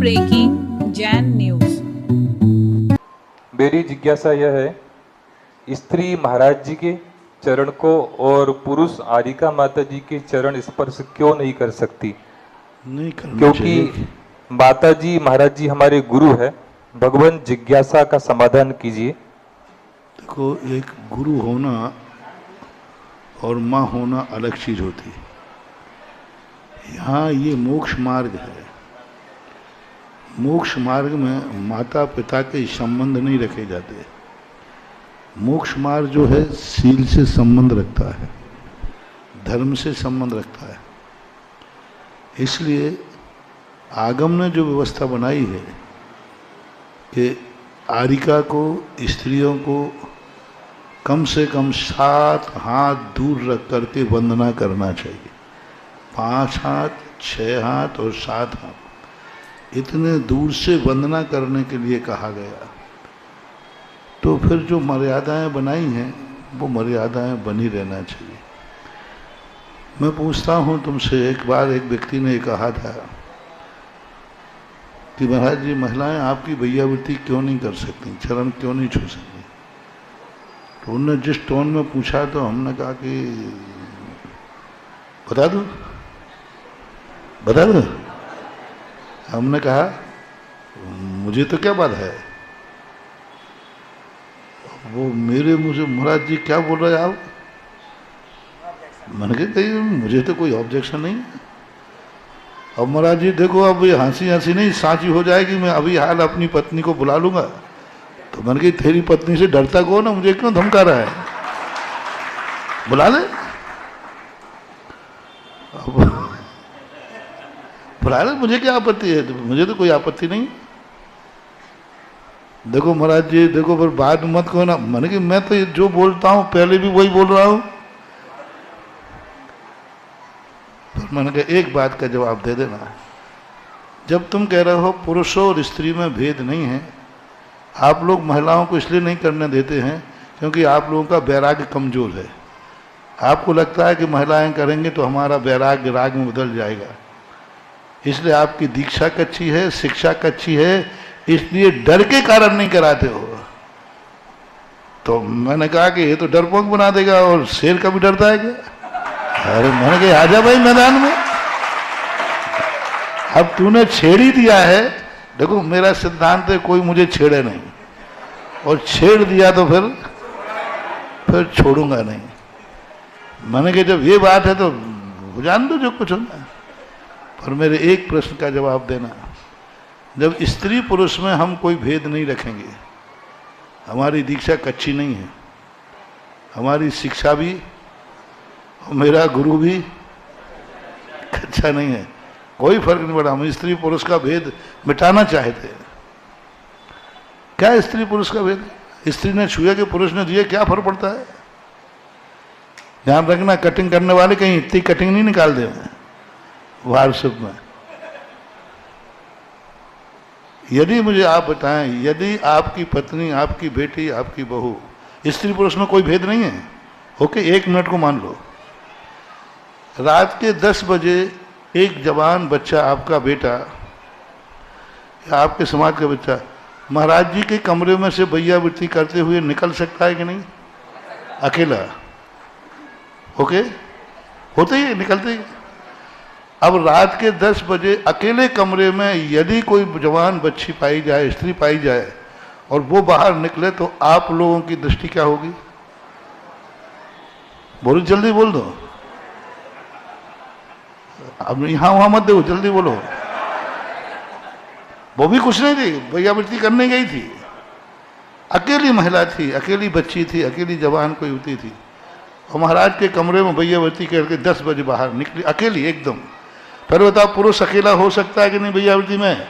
Breaking Jain news. मेरी जिज्ञासा यह है, स्त्री महाराज जी के चरण को और पुरुष आरिका माता जी के चरण स्पर्श क्यों नहीं कर सकती? नहीं करना क्योंकि चाहिए। माता जी महाराज जी हमारे गुरु है। भगवान जिज्ञासा का समाधान कीजिए। देखो, एक गुरु होना और माँ होना अलग चीज होती है। यहाँ ये मोक्ष मार्ग है। मोक्ष मार्ग में माता पिता के संबंध नहीं रखे जाते। मोक्ष मार्ग जो है सील से संबंध रखता है, धर्म से संबंध रखता है। इसलिए आगम ने जो व्यवस्था बनाई है कि आरिका को, स्त्रियों को कम से कम 7 हाथ दूर रख करके वंदना करना चाहिए। 5 हाथ, 6 हाथ और 7 हाथ, इतने दूर से वंदना करने के लिए कहा गया। तो फिर जो मर्यादाएं बनाई हैं वो मर्यादाएं बनी रहना चाहिए। मैं पूछता हूं तुमसे, एक बार एक व्यक्ति ने कहा था कि महाराज जी, महिलाएं आपकी भैयावृत्ति क्यों नहीं कर सकती, चरण क्यों नहीं छू सकती? तो उन्होंने जिस टोन में पूछा तो हमने कहा कि बता दो, बता दो। हमने कहा मुझे तो क्या बात है। वो मेरे मुंह से, महाराज जी क्या बोल रहे हैं आप? मैंने कहा कहीं मुझे तो कोई ऑब्जेक्शन नहीं है। अब महाराज जी देखो, अब ये हंसी हंसी नहीं सांची हो जाएगी। मैं अभी हाल अपनी पत्नी को बुला लूंगा। तो मैंने कहा तेरी पत्नी से डरता कौन है, मुझे क्यों धमका रहा है? बुला ले, बुला ले, मुझे क्या आपत्ति है? मुझे तो कोई आपत्ति नहीं। देखो महाराज जी देखो, पर बाद मत कहो ना। मैंने कि मैं तो जो बोलता हूं पहले भी वही बोल रहा हूं। तो मैंने कहा एक बात का जवाब दे देना। जब तुम कह रहे हो पुरुषों और स्त्री में भेद नहीं है, आप लोग महिलाओं को इसलिए नहीं करने देते हैं क्योंकि आप लोगों का वैराग्य कमजोर है। आपको लगता है कि महिलाएं करेंगे तो हमारा वैराग्य राग में बदल जाएगा, इसलिए आपकी दीक्षा कच्ची है, शिक्षा कच्ची है, इसलिए डर के कारण नहीं कराते हो। तो मैंने कहा कि ये तो डरपोक बना देगा, और शेर का भी डरता है क्या? अरे मैंने कहा आजा भाई मैदान में। अब तूने छेड़ ही दिया है। देखो मेरा सिद्धांत है कोई मुझे छेड़े नहीं, और छेड़ दिया तो फिर छोड़ूंगा नहीं। मैंने कहा जब ये बात है तो जान दो जो कुछ होना। पर मेरे एक प्रश्न का जवाब देना। जब स्त्री पुरुष में हम कोई भेद नहीं रखेंगे, हमारी दीक्षा कच्ची नहीं है, हमारी शिक्षा भी और मेरा गुरु भी कच्चा नहीं है, कोई फर्क नहीं पड़ा। हम स्त्री पुरुष का भेद मिटाना चाहते हैं। क्या स्त्री पुरुष का भेद? स्त्री ने छुए कि पुरुष ने दिए, क्या फर्क पड़ता है? ध्यान रखना, कटिंग करने वाले कहीं इतनी कटिंग नहीं निकाल दे व्हाट्सएप में। यदि मुझे आप बताएं, यदि आपकी पत्नी, आपकी बेटी, आपकी बहू, स्त्री पुरुष में कोई भेद नहीं है, ओके, 1 मिनट को मान लो, रात के 10 बजे एक जवान बच्चा, आपका बेटा या आपके समाज का बच्चा, महाराज जी के कमरे में से भैयावृत्ति करते हुए निकल सकता है कि नहीं? अकेला, ओके, होते ही निकलते ही। अब रात के 10 बजे अकेले कमरे में यदि कोई जवान बच्ची पाई जाए, स्त्री पाई जाए, और वो बाहर निकले, तो आप लोगों की दृष्टि क्या होगी? बोलो, जल्दी बोल दो। अब यहां वहां मत दो, जल्दी बोलो। वो भी कुछ नहीं थी, भैयावृत्ति करने गई थी, अकेली महिला थी, अकेली बच्ची थी, अकेली जवान कोई होती थी, और महाराज के कमरे में भैयावृत्ति करके 10 बजे बाहर निकली अकेली एकदम। फिर बताओ, पुरुष अकेला हो सकता है कि नहीं भैयावृत्ति में?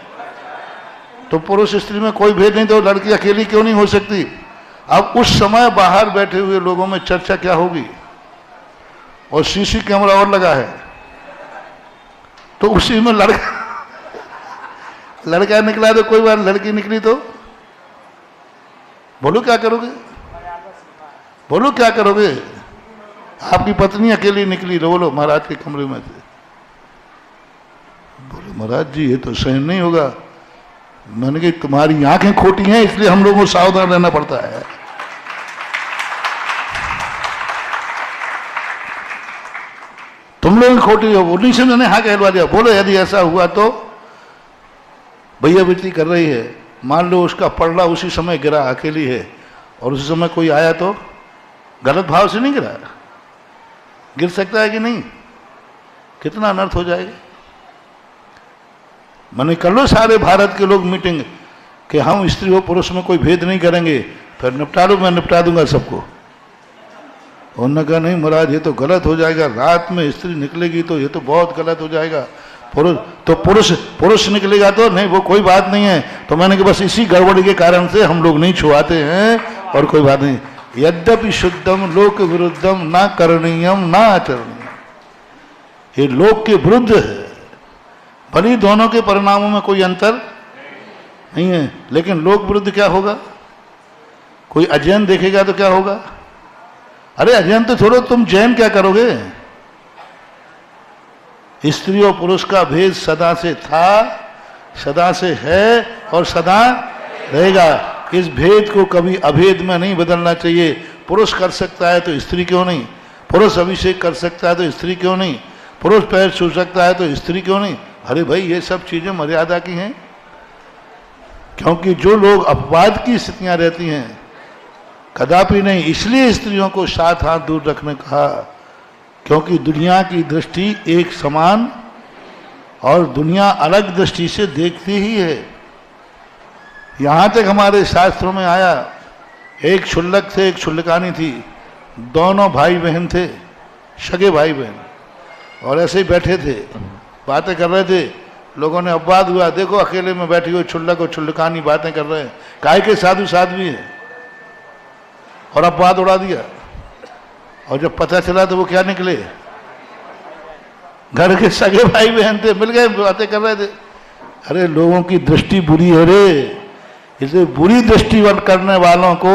तो पुरुष स्त्री में कोई भेद नहीं, तो लड़की अकेली क्यों नहीं हो सकती? अब उस समय बाहर बैठे हुए लोगों में चर्चा क्या होगी? और सीसी कैमरा और लगा है, तो उसी में लड़का निकला तो कोई बात, लड़की निकली तो बोलो क्या करोगे? बोलो क्या करोगे? आपकी पत्नी अकेली निकली, बोलो महाराज के कमरे में से, बोलो महाराज जी ये तो सहन नहीं होगा। मैंने कहा तुम्हारी आंखें खोटी हैं, इसलिए हम लोगों को सावधान रहना पड़ता है। तुम लोग खोटी हो, उन्हीं से मैंने हाँ कहलवा दिया। बोलो यदि ऐसा हुआ तो भैया बेटी कर रही है, मान लो उसका पड़ला उसी समय गिरा, अकेली है, और उसी समय कोई आया तो गलत भाव से नहीं गिरा, गिर सकता है कि नहीं? कितना अनर्थ हो जाएगा। मैंने कर लो सारे भारत के लोग मीटिंग कि हम स्त्री और पुरुष में कोई भेद नहीं करेंगे, फिर निपटा लो, मैं निपटा दूंगा सबको। उन्होंने कहा नहीं महाराज ये तो गलत हो जाएगा, रात में स्त्री निकलेगी तो ये तो बहुत गलत हो जाएगा, पुरुष निकलेगा तो नहीं, वो कोई बात नहीं है। तो मैंने कहा बस इसी गड़बड़ी के कारण से हम लोग नहीं छुआते हैं, और कोई बात नहीं। यद्यपि शुद्धम लोक विरुद्धम ना करणीयम ना आचरणीयम, ये लोक के विरुद्ध है, भली दोनों के परिणामों में कोई अंतर नहीं है, लेकिन लोक विरुद्ध क्या होगा? कोई अध्ययन देखेगा तो क्या होगा? अरे अध्ययन तो छोड़ो, तुम जैन क्या करोगे? स्त्री और पुरुष का भेद सदा से था, सदा से है और सदा रहेगा। इस भेद को कभी अभेद में नहीं बदलना चाहिए। पुरुष कर सकता है तो स्त्री क्यों नहीं? पुरुष अभिषेक कर सकता है तो स्त्री क्यों नहीं? पुरुष पैर छू सकता है तो स्त्री क्यों नहीं? अरे भाई ये सब चीजें मर्यादा की हैं, क्योंकि जो लोग अपवाद की स्थितियां रहती हैं कदापि नहीं। इसलिए स्त्रियों को 7 हाथ दूर रखने कहा, क्योंकि दुनिया की दृष्टि एक समान और दुनिया अलग दृष्टि से देखती ही है। यहां तक हमारे शास्त्रों में आया, एक क्षुल्लक थे, एक क्षुल्लकानी थी, दोनों भाई बहन थे, सगे भाई बहन, और ऐसे ही बैठे थे, बातें कर रहे थे। लोगों ने अपवाद हुआ, देखो अकेले में बैठी हुई क्षुल्लक और क्षुल्लकानी बातें कर रहे हैं, काहे के साधु साध्वी है, और अपवाद उड़ा दिया। और जब पता चला तो वो क्या निकले? घर के सगे भाई बहन थे, मिल गए, बातें कर रहे थे। अरे लोगों की दृष्टि बुरी है रे, इसलिए बुरी दृष्टि करने वालों को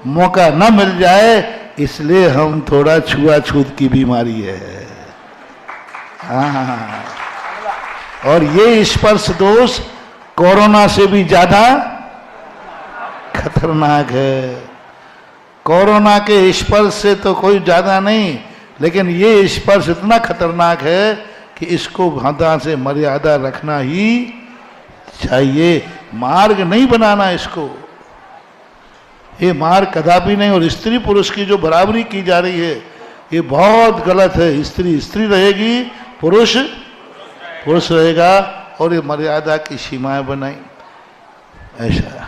मौका न मिल जाए, इसलिए हम थोड़ा छुआछूत की बीमारी है। हाँ, और ये स्पर्श दोष कोरोना से भी ज्यादा खतरनाक है। कोरोना के स्पर्श से तो कोई ज्यादा नहीं, लेकिन ये स्पर्श इतना खतरनाक है कि इसको हदा से मर्यादा रखना ही चाहिए, मार्ग नहीं बनाना इसको। ये मार्ग कदापि नहीं। और स्त्री पुरुष की जो बराबरी की जा रही है ये बहुत गलत है। स्त्री स्त्री रहेगी, पुरुष पुरुष रहेगा, और ये मर्यादा की सीमाएं बनाई। ऐसा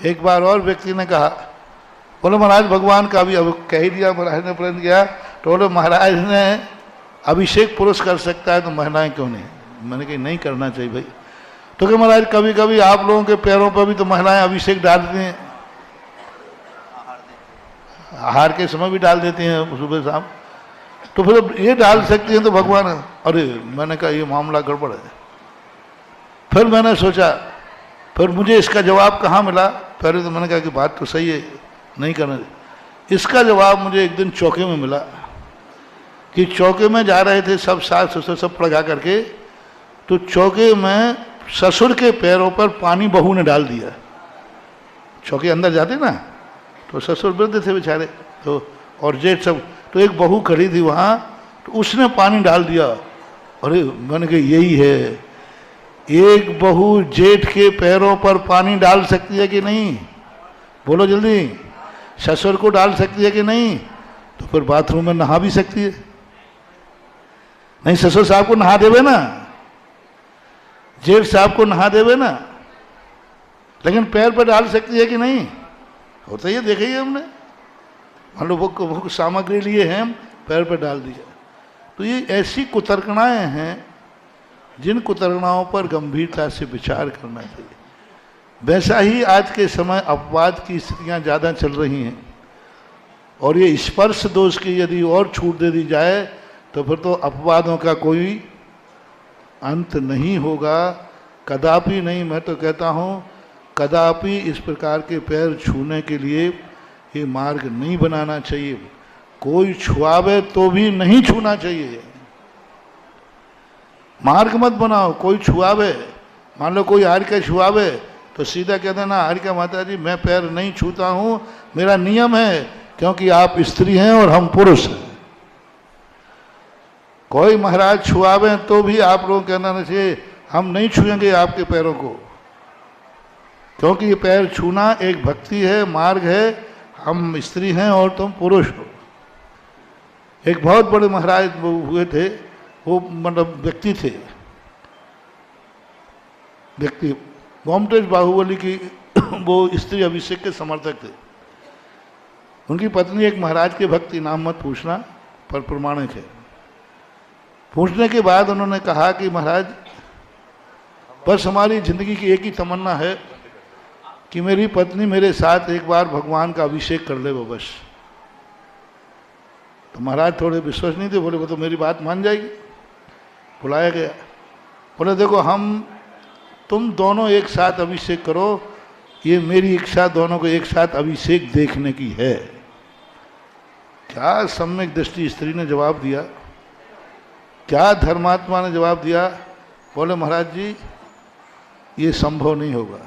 एक बार और व्यक्ति ने कहा, बोले महाराज भगवान का भी अब कह ही दिया, महाराज ने प्रण किया, तो बोले महाराज ने अभिषेक पुरुष कर सकता है तो महिलाएं क्यों नहीं? मैंने कहा नहीं करना चाहिए भाई। तो क्या महाराज कभी कभी आप लोगों के पैरों पर भी तो महिलाएं अभिषेक डाल देती हैं, आहार के समय भी डाल देती हैं सुबह शाम, तो फिर ये डाल सकती हैं तो भगवान। अरे मैंने कहा ये मामला गड़बड़ है। फिर मैंने सोचा, फिर मुझे इसका जवाब कहाँ मिला? पहले तो मैंने कहा कि बात तो सही है, नहीं करना। इसका जवाब मुझे एक दिन चौके में मिला कि चौके में जा रहे थे सब सास ससुर सब पड़गा करके, तो चौके में ससुर के पैरों पर पानी बहू ने डाल दिया। चौके अंदर जाते ना, तो ससुर वृद्ध थे बेचारे, तो और जेठ सब, तो एक बहू खड़ी थी वहाँ, तो उसने पानी डाल दिया। अरे मैंने कहा यही है, एक बहू जेठ के पैरों पर पानी डाल सकती है कि नहीं? बोलो जल्दी। ससुर को डाल सकती है कि नहीं? तो फिर बाथरूम में नहा भी सकती है। नहीं, ससुर साहब को नहा देवे ना, जेठ साहब को नहा देवे ना, लेकिन पैर पर डाल सकती है कि नहीं? होता ही देखा ही हमने। मान लो वो सामग्री लिए हैं, हम पैर पर डाल दिया। तो ये ऐसी कुतर्कणाएं हैं जिन कुतर्कणाओं पर गंभीरता से विचार करना चाहिए। वैसा ही आज के समय अपवाद की स्थितियां ज़्यादा चल रही हैं, और ये स्पर्श दोष की यदि और छूट दे दी जाए तो फिर तो अपवादों का कोई अंत नहीं होगा, कदापि नहीं। मैं तो कहता हूँ कदापि इस प्रकार के पैर छूने के लिए ये मार्ग नहीं बनाना चाहिए। कोई छुआवे तो भी नहीं छूना चाहिए। मार्ग मत बनाओ, कोई छुआवे मान लो कोई हारिका छुआवे तो सीधा कह देना हारिका माता जी मैं पैर नहीं छूता हूं, मेरा नियम है, क्योंकि आप स्त्री हैं और हम पुरुष हैं। कोई महाराज छुआवे तो भी आप लोग कहना चाहिए हम नहीं छुएंगे आपके पैरों को, क्योंकि ये पैर छूना एक भक्ति है, मार्ग है। हम स्त्री हैं और तुम पुरुष हो। एक बहुत बड़े महाराज वो हुए थे, वो मतलब व्यक्ति गोमटेश बाहुबली की वो स्त्री अभिषेक के समर्थक थे। उनकी पत्नी एक महाराज के भक्ति, नाम मत पूछना पर प्रमाणिक है। पूछने के बाद उन्होंने कहा कि महाराज बस हमारी जिंदगी की एक ही तमन्ना है कि मेरी पत्नी मेरे साथ एक बार भगवान का अभिषेक कर ले वो बस। तो महाराज थोड़े विश्वास नहीं थे, बोले वो तो मेरी बात मान जाएगी। बुलाया गया, बोले देखो तुम दोनों एक साथ अभिषेक करो, ये मेरी इच्छा दोनों को एक साथ अभिषेक देखने की है। क्या सम्यक दृष्टि स्त्री ने जवाब दिया, क्या धर्मात्मा ने जवाब दिया, बोले महाराज जी ये संभव नहीं होगा,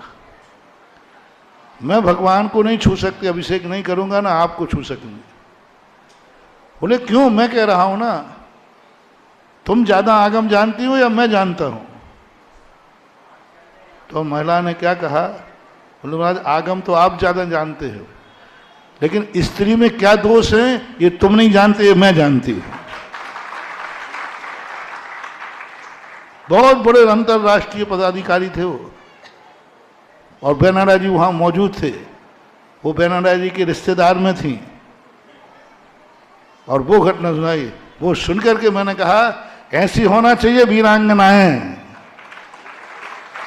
मैं भगवान को नहीं छू सकती, अभिषेक नहीं करूंगा ना आपको छू सकेंगे। बोले क्यों, मैं कह रहा हूं ना, तुम ज्यादा आगम जानती हो या मैं जानता हूं। तो महिला ने क्या कहा, बोले महाराज आगम तो आप ज्यादा जानते हो, लेकिन स्त्री में क्या दोष है ये तुम नहीं जानते, ये मैं जानती हूं। बहुत बड़े अंतरराष्ट्रीय पदाधिकारी थे वो, और बेनाडा जी वहां मौजूद थे, वो बेनाडा जी के रिश्तेदार में थी, और वो घटना सुनाई। वो सुनकर के मैंने कहा ऐसी होना चाहिए वीरांगनाएं।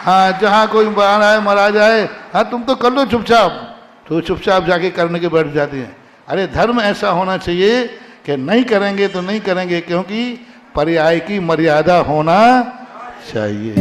हाँ जहां कोई बाहर आए महाराज आए, हाँ तुम तो कर लो चुपचाप, तो चुपचाप जाके करने के बैठ जाते हैं। अरे धर्म ऐसा होना चाहिए कि नहीं करेंगे तो नहीं करेंगे, क्योंकि पर्याय की मर्यादा होना चाहिए।